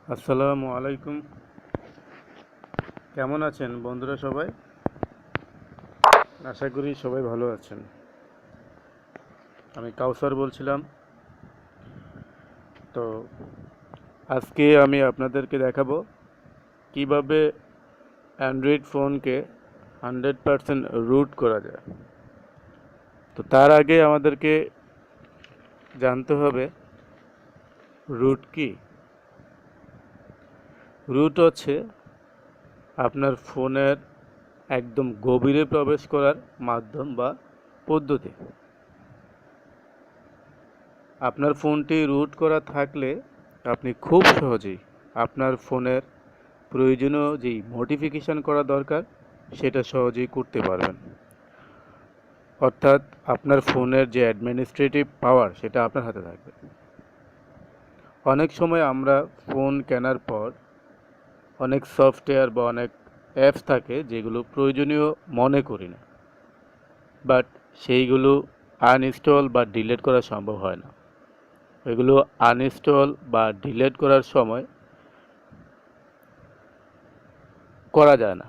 আসসালামু আলাইকুম। কেমন আছেন বন্ধুরা সবাই? আশা করি সবাই ভালো আছেন। আমি কাউসার বলছিলাম। তো আজকে আমি আপনাদেরকে দেখাবো কিভাবে অ্যান্ড্রয়েড ফোনকে 100% রুট করা যায়। তো তার আগে আমাদেরকে জানতে হবে রুট কি। রুট হচ্ছে আপনার ফোনের একদম গভীরে প্রবেশ করার মাধ্যম বা পদ্ধতি। আপনার ফোনটি রুট করা থাকলে আপনি খুব সহজেই আপনার ফোনের প্রয়োজনীয় যেই মডিফিকেশান করা দরকার সেটা সহজেই করতে পারবেন। অর্থাৎ আপনার ফোনের যে অ্যাডমিনিস্ট্রেটিভ পাওয়ার সেটা আপনার হাতে থাকবে। অনেক সময় আমরা ফোন কেনার পর অনেক সফটওয়্যার বা অনেক অ্যাপস থাকে যেগুলো প্রয়োজনীয় মনে করি না, বাট সেইগুলো আনইনস্টল বা ডিলিট করা সম্ভব হয় না। এগুলো আনইনস্টল বা ডিলিট করার সময় করা যায় না।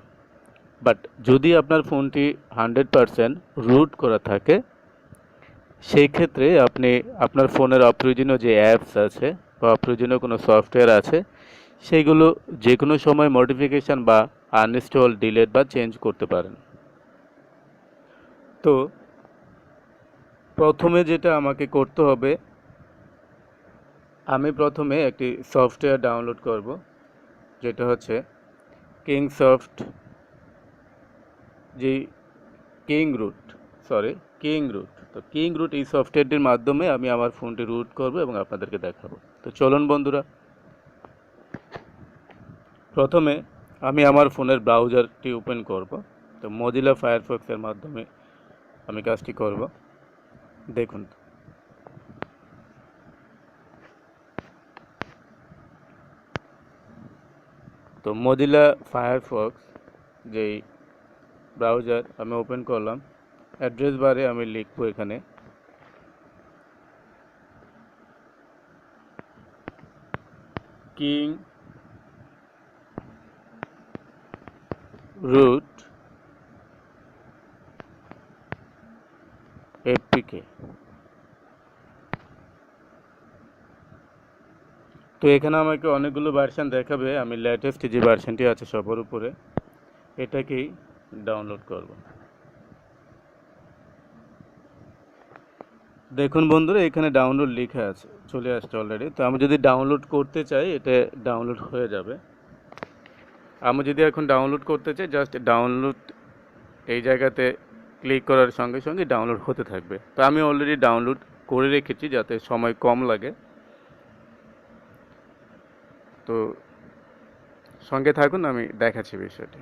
বাট যদি আপনার ফোনটি 100% রুট করা থাকে সেই ক্ষেত্রে আপনি আপনার ফোনের অপ্রয়োজনীয় যে অ্যাপস আছে বা অপ্রয়োজনীয় কোনো সফটওয়্যার আছে সেইগুলো যে কোনো সময় মডিফিকেশান বা আনইনস্টল ডিলিট বা চেঞ্জ করতে পারেন। তো প্রথমে যেটা আমাকে করতে হবে, আমি প্রথমে একটি সফটওয়্যার ডাউনলোড করব, যেটা হচ্ছে কিংসফট যে কিংরুট কিংরুট। তো কিংরুট এই সফটওয়্যারটির মাধ্যমে আমি আমার ফোনটি রুট করব এবং আপনাদেরকে দেখাবো। তো চলুন বন্ধুরা, প্রথমে আমি আমার ফোনের ব্রাউজারটি ওপেন করব। তো মজিলা ফায়ারফক্সের মাধ্যমে আমি কাজটি করব। দেখুন, তো মজিলা ফায়ারফক্স যেই ব্রাউজার আমি ওপেন করলাম, অ্যাড্রেস বারে আমি লিখব এখানে কিং রুট APK। তো এখানে আমাকে অনেকগুলো ভার্সন দেখাবে, আমি লেটেস্ট যে ভার্সনটি আছে সবার উপরে এটাকেই ডাউনলোড করব। দেখুন বন্ধুরা, এখানে ডাউনলোড লেখা আছে, চলে আসছে অলরেডি। তো আমি যদি ডাউনলোড করতে চাই এটা ডাউনলোড হয়ে যাবে। আমি যদি এখন ডাউনলোড করতে চাই, জাস্ট ডাউনলোড এই জায়গাতে ক্লিক করার সঙ্গে সঙ্গে ডাউনলোড হতে থাকবে। তো আমি অলরেডি ডাউনলোড করে রেখেছি যাতে সময় কম লাগে। তো সঙ্গে থাকুন, আমি দেখাচ্ছি বিষয়টি।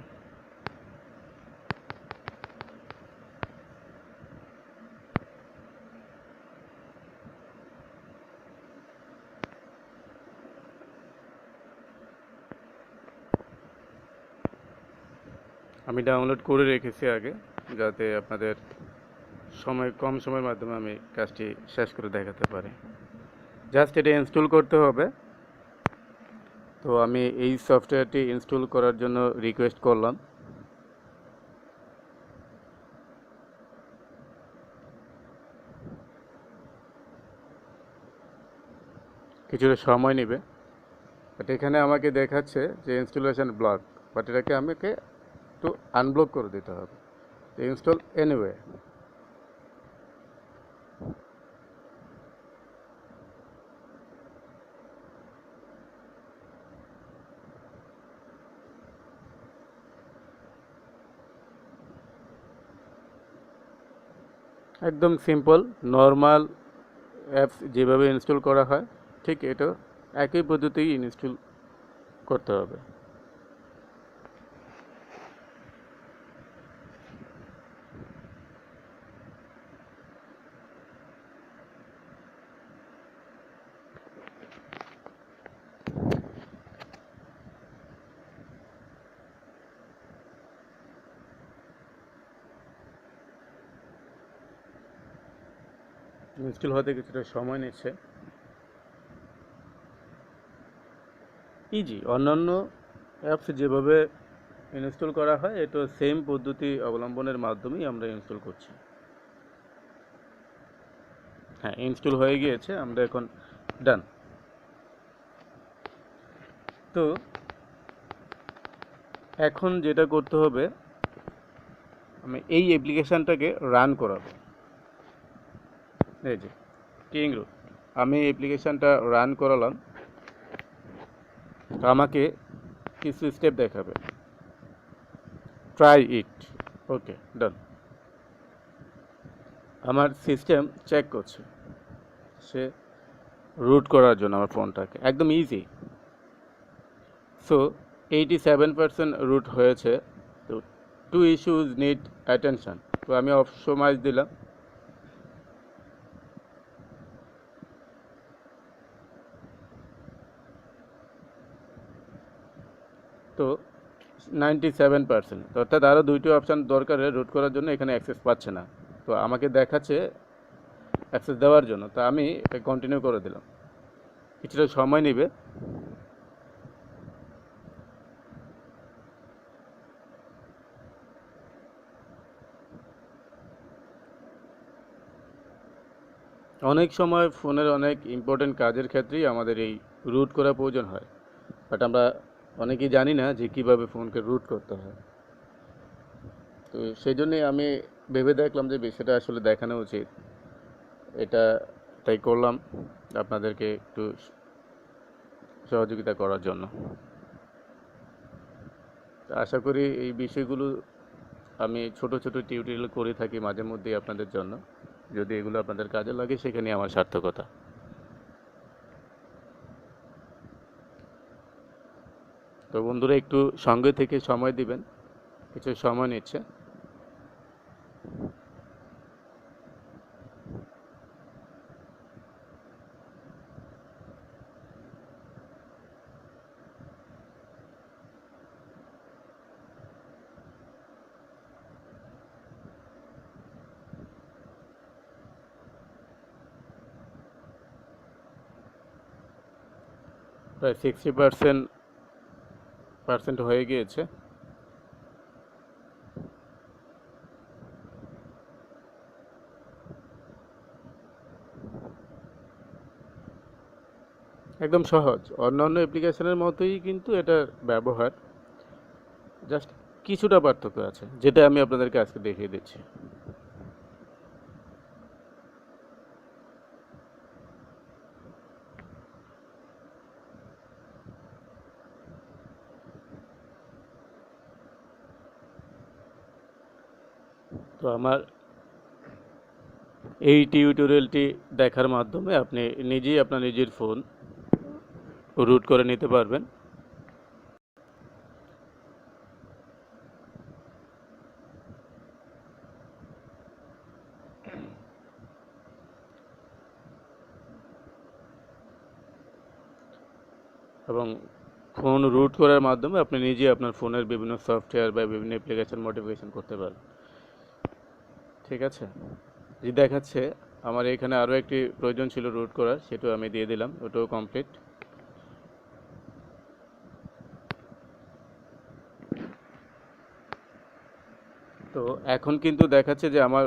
আমি ডাউনলোড করে রেখেছি আগে, যাতে আপনাদের কম সময়ের মাধ্যমে আমি কাজটি শেষ করে দেখাতে পারি। জাস্ট এটা ইনস্টল করতে হবে। তো আমি এই সফটওয়্যারটি ইনস্টল করার জন্য রিকোয়েস্ট করলাম। কিছুটা সময় নেবে, বাট এখানে আমাকে দেখাচ্ছে যে ইনস্টলেশন ব্লক, বাট এটাকে আমাকে একটু আনব্লক করে দিতে হবে। Install anyway. একদম সিম্পল নর্মাল অ্যাপস যেভাবে ইনস্টল করা হয় ঠিক এটা একই পদ্ধতিই ইনস্টল করতে হবে। ইনস্টল হতে কিছুটা সময় নিচ্ছে। ইজি। অন্যান্য অ্যাপস যেভাবে ইনস্টল করা হয় এটা সেম পদ্ধতি অবলম্বনের মাধ্যমেই আমরা ইনস্টল করছি। হ্যাঁ, ইনস্টল হয়ে গিয়েছে, আমরা এখন ডান। তো এখন যেটা করতে হবে, আমি এই অ্যাপ্লিকেশানটাকে রান করাবো। এই যে কিংরুট, আমি অ্যাপ্লিকেশানটা রান করালাম, আমাকে কিছু স্টেপ দেখাবে। ট্রাই ইট, ওকে ডান। আমার সিস্টেম চেক করছে, সে রুট করার জন্য আমার ফোনটাকে, একদম ইজি। সো 87% রুট হয়েছে। তো টু ইস্যুজ নিড অ্যাটেনশন, তো আমি অপশমাইজ দিলাম। তো 97%, অর্থাৎ আরও দুইটি অপশান দরকার রুট করার জন্য, এখানে অ্যাক্সেস পাচ্ছে না। তো আমাকে দেখাচ্ছে অ্যাক্সেস দেওয়ার জন্য, তা আমি কন্টিনিউ করে দিলাম। কিছুটা সময় নেবে। অনেক সময় ফোনের অনেক ইম্পর্টেন্ট কাজের ক্ষেত্রেই আমাদের এই রুট করা প্রয়োজন হয়, বাট আমরা অনেকেই জানি না যে কীভাবে ফোনকে রুট করতে হয়। তো সেই জন্যই আমি ভেবে দেখলাম যে বিষয়টা আসলে দেখানো উচিত, এটা তাই করলাম আপনাদেরকে একটু সহযোগিতা করার জন্য। আশা করি এই বিষয়গুলো আমি ছোট ছোট টিউটোরিয়াল করে থাকি মাঝে মধ্যেই আপনাদের জন্য, যদি এগুলো আপনাদের কাজে লাগে সেখানে আমার সার্থকতা। তো বন্ধুরা একটু সঙ্গে থেকে সময় দিবেন, কিছু সময় নিচ্ছে। প্রায় 60% হয়ে গিয়েছে। একদম সহজ, অন্যান্য অ্যাপ্লিকেশনের মতোই কিন্তু এটার ব্যবহার, জাস্ট কিছুটা পার্থক্য আছে, যেটা আমি আপনাদেরকে আজকে দেখিয়ে দিচ্ছি। তো আমার এই টিউটোরিয়ালটি দেখার মাধ্যমে আপনি নিজেই আপনার নিজের ফোন রুট করে নিতে পারবেন। এবং ফোন রুট করার মাধ্যমে আপনি নিজেই আপনার ফোনের বিভিন্ন সফটওয়্যার বা বিভিন্ন অ্যাপ্লিকেশন মডিফিকেশন করতে পারবেন। ঠিক আছে, যে দেখাচ্ছে আমার এখানে আরও একটি প্রয়োজন ছিল রুট করার, সেটাও আমি দিয়ে দিলাম, ওটাও কমপ্লিট। তো এখন কিন্তু দেখাচ্ছে যে আমার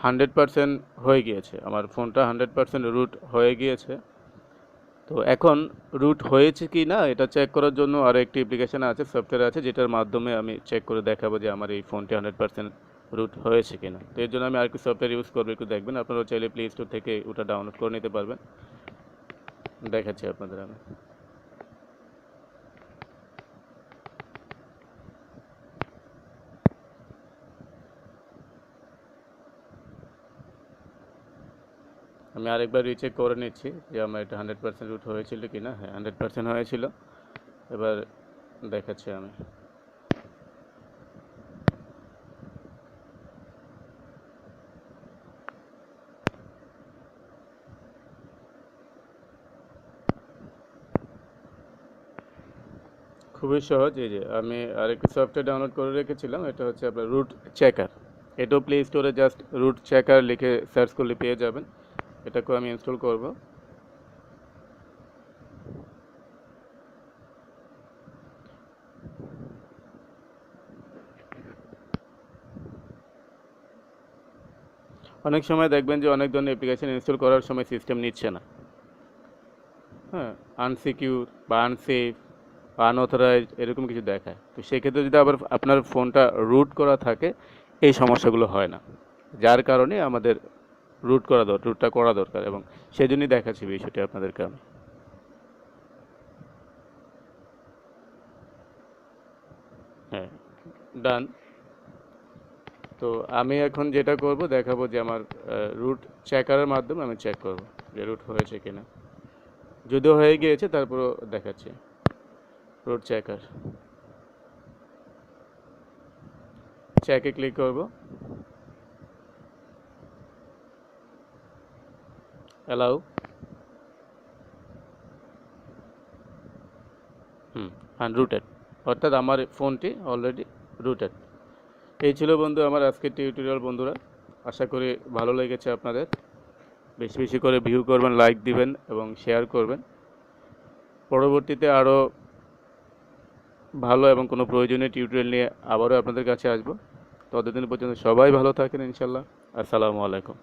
100% হয়ে গিয়েছে, আমার ফোনটা 100% রুট হয়ে গিয়েছে। তো এখন রুট হয়েছে কি না এটা চেক করার জন্য আরও একটি অ্যাপ্লিকেশান আছে, সফটওয়্যার আছে, যেটার মাধ্যমে আমি চেক করে দেখাবো যে আমার এই ফোনটি 100% রুট হয়েছে কি না। তো এর জন্য আমি আরেকটি সফটওয়্যার ইউজ করবো, একটু দেখবেন। আপনারা চাইলে প্লে স্টোর থেকে ওটা ডাউনলোড করে নিতে পারবেন। দেখাচ্ছি আপনাদের আমি। আমি আরেকবার রিচেক করে নিচ্ছি যে আমার এটা 100% রুট হয়েছিল কি না। হ্যাঁ, 100% হয়েছিল। এবার দেখাচ্ছি আমি। খুবই সহজ, এই যে আমি আরেকটি সফটওয়্যার ডাউনলোড করে রেখেছিলাম, এটা হচ্ছে আপনার রুট চেকার। এটাও প্লে স্টোরে জাস্ট রুট চেকার লিখে সার্চ করলে পেয়ে যাবেন। এটাকেও আমি ইনস্টল করব। অনেক সময় দেখবেন যে অনেক ধরনের অ্যাপ্লিকেশন ইনস্টল করার সময় সিস্টেম নিচ্ছে না, হ্যাঁ, আনসিকিউর বা আনসেফ বা আনঅথরাইজড এরকম কিছু দেখায়। তো সেক্ষেত্রে যদি আবার আপনার ফোনটা রুট করা থাকে, এই সমস্যাগুলো হয় না, যার কারণে আমাদের রুটটা করা দরকার, এবং সেজন্যই দেখাচ্ছি বিষয়টি আপনাদেরকে আমি। হ্যাঁ, ডান। তো আমি এখন যেটা করব, দেখাবো যে আমার রুট চেকারের মাধ্যমে আমি চেক করব যে রুট হয়েছে কিনা। যদিও হয়ে গিয়েছে, তারপরও দেখাচ্ছি। রুট চেকার, চেকে ক্লিক করব, অ্যালাউ, আনরুটেড, অর্থাৎ আমার ফোনটি অলরেডি রুটেড। এই ছিল বন্ধু আমার আজকের টিউটোরিয়াল বন্ধুরা। আশা করি ভালো লেগেছে আপনাদের। বেশি বেশি করে ভিউ করবেন, লাইক দিবেন এবং শেয়ার করবেন। পরবর্তীতে আরও ভালো এবং কোনো প্রয়োজনীয় টিউটোরিয়াল নিয়ে আবারও আপনাদের কাছে আসবো। ততদিন পর্যন্ত সবাই ভালো থাকেন ইনশাল্লাহ। আসসালামু আলাইকুম।